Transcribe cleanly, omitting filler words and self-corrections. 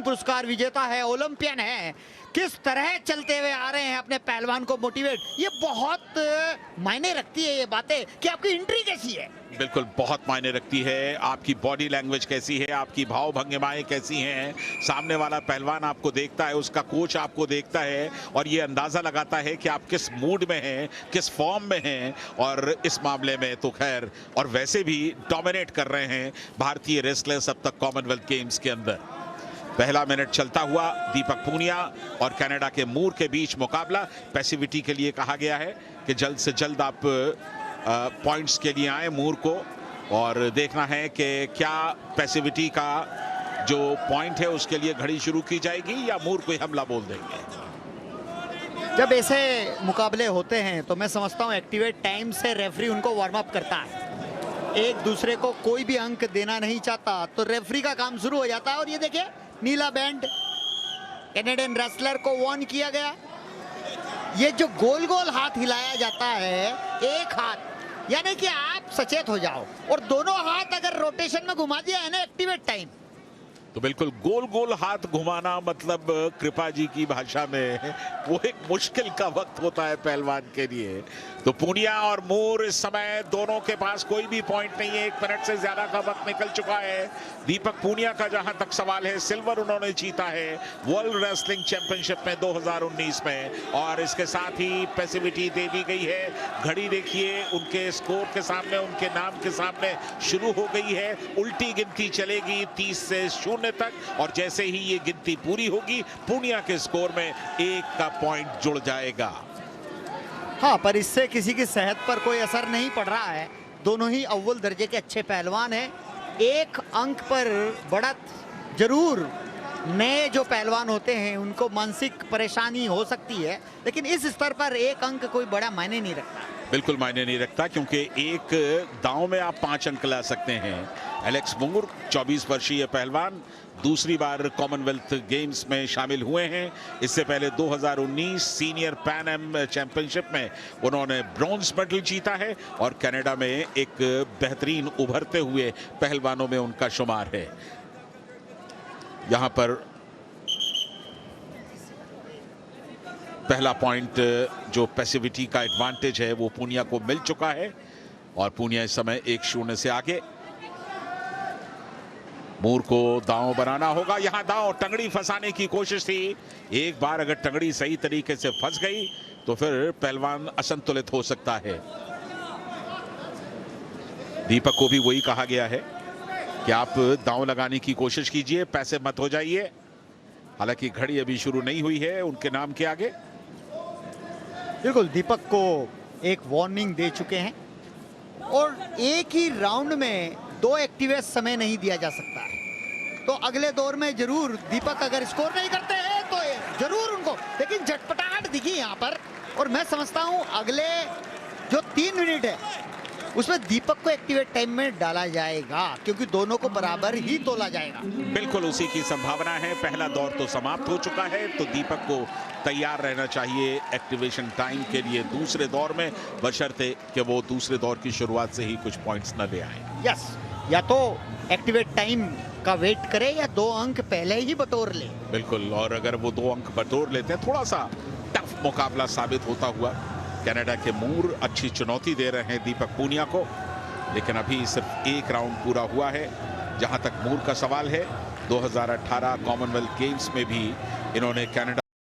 अर्जुन पुरस्कार विजेता है, ओलंपियन है, किस तरह चलते हुए आ रहे हैं अपने पहलवान को मोटिवेट, ये बहुत मायने रखती है ये बातें कि आपकी एंट्री कैसी है। बिल्कुल बहुत मायने रखती है, आपकी बॉडी लैंग्वेज कैसी है, आपकी भाव भंगिमाएं कैसी हैं, सामने वाला पहलवान आपको देखता है, उसका कोच आपको देखता है और ये अंदाजा लगाता है कि आप किस मूड में हैं, किस फॉर्म में हैं। और इस मामले में तो खैर और वैसे भी डोमिनेट कर रहे हैं भारतीय रेसलर्स अब तक कॉमनवेल्थ गेम्स के अंदर। पहला मिनट चलता हुआ दीपक पूनिया और कनाडा के मूर के बीच मुकाबला। पैसिविटी के लिए कहा गया है कि जल्द से जल्द आप पॉइंट्स के लिए आए मूर को, और देखना है कि क्या पैसिविटी का जो पॉइंट है उसके लिए घड़ी शुरू की जाएगी या मूर कोई हमला बोल देंगे। जब ऐसे मुकाबले होते हैं तो मैं समझता हूँ एक्टिवेट टाइम से रेफरी उनको वार्म अप करता है, एक दूसरे को कोई भी अंक देना नहीं चाहता, तो रेफरी का काम शुरू हो जाता है। और ये देखिए नीला बैंड, कैनेडियन रेसलर को वार्न किया गया। ये जो गोल गोल हाथ हिलाया जाता है, एक हाथ, यानी कि आप सचेत हो जाओ, और दोनों हाथ अगर रोटेशन में घुमा दिया है ना एक्टिवेट टाइम, तो बिल्कुल गोल गोल हाथ घुमाना मतलब कृपा जी की भाषा में वो एक मुश्किल का वक्त होता है पहलवान के लिए। तो पूनिया और मूर इस समय दोनों के पास कोई भी पॉइंट नहीं है, 1 मिनट से ज्यादा का वक्त निकल चुका है। दीपक पूनिया का जहां तक सवाल है, सिल्वर उन्होंने जीता है वर्ल्ड रेसलिंग चैंपियनशिप में 2019 में, और इसके साथ ही पैसिविटी दे दी गई है। घड़ी देखिए उनके स्कोर के सामने, उनके नाम के सामने शुरू हो गई है, उल्टी गिनती चलेगी 30 से 0 तक, और जैसे ही ये गिनती पूरी होगी पूनिया के स्कोर में 1 का पॉइंट जुड़ जाएगा। हाँ, पर इससे किसी की सेहत पर कोई असर नहीं पड़ रहा है, दोनों ही अव्वल दर्जे के अच्छे पहलवान हैं। 1 अंक पर बढ़त जरूर नए जो पहलवान होते हैं उनको मानसिक परेशानी हो सकती है, लेकिन इस स्तर पर 1 अंक कोई बड़ा मायने नहीं रखता। बिल्कुल मायने नहीं रखता, क्योंकि एक दांव में आप 5 अंक ला सकते हैं। एलेक्स मूर 24 वर्षीय पहलवान दूसरी बार कॉमनवेल्थ गेम्स में शामिल हुए हैं। इससे पहले 2019 सीनियर पैन एम चैंपियनशिप में उन्होंने ब्रॉन्ज मेडल जीता है, और कनाडा में एक बेहतरीन उभरते हुए पहलवानों में उनका शुमार है। यहां पर पहला पॉइंट जो पैसिविटी का एडवांटेज है वो पूनिया को मिल चुका है, और पूनिया इस समय 1-0 से आगे। मूर को दांव बनाना होगा, यहां दांव टंगड़ी फंसाने की कोशिश थी। एक बार अगर टंगड़ी सही तरीके से फंस गई तो फिर पहलवान असंतुलित हो सकता है। दीपक को भी वही कहा गया है कि आप दांव लगाने की कोशिश कीजिए, पैसे मत हो जाइए। हालांकि घड़ी अभी शुरू नहीं हुई है उनके नाम के आगे। बिल्कुल, दीपक को एक वार्निंग दे चुके हैं, और एक ही राउंड में 2 एक्टिवेट समय नहीं दिया जा सकता है। तो अगले दौर में जरूर दीपक अगर स्कोर नहीं करते हैं तो जरूर उनको, लेकिन झटपटाहट दिखी यहाँ पर, और मैं समझता हूँ अगले जो 3 मिनट है उसमें दीपक को एक्टिवेट टाइम में डाला जाएगा, क्योंकि दोनों को बराबर ही तोला जाएगा। बिल्कुल उसी की संभावना है। पहला दौर तो समाप्त हो चुका है, तो दीपक को तैयार रहना चाहिए एक्टिवेशन टाइम के लिए दूसरे दौर में, बशर्ते कि वो दूसरे दौर की शुरुआत से ही कुछ पॉइंट्स न ले आए। यस, या तो एक्टिवेट टाइम का वेट करे या 2 अंक पहले ही बटोर ले। बिल्कुल, और अगर वो 2 अंक बटोर लेते हैं, थोड़ा सा टफ मुकाबला साबित होता हुआ। कनाडा के मूर अच्छी चुनौती दे रहे हैं दीपक पूनिया को, लेकिन अभी सिर्फ 1 राउंड पूरा हुआ है। जहां तक मूर का सवाल है, 2018 कॉमनवेल्थ गेम्स में भी इन्होंने कनाडा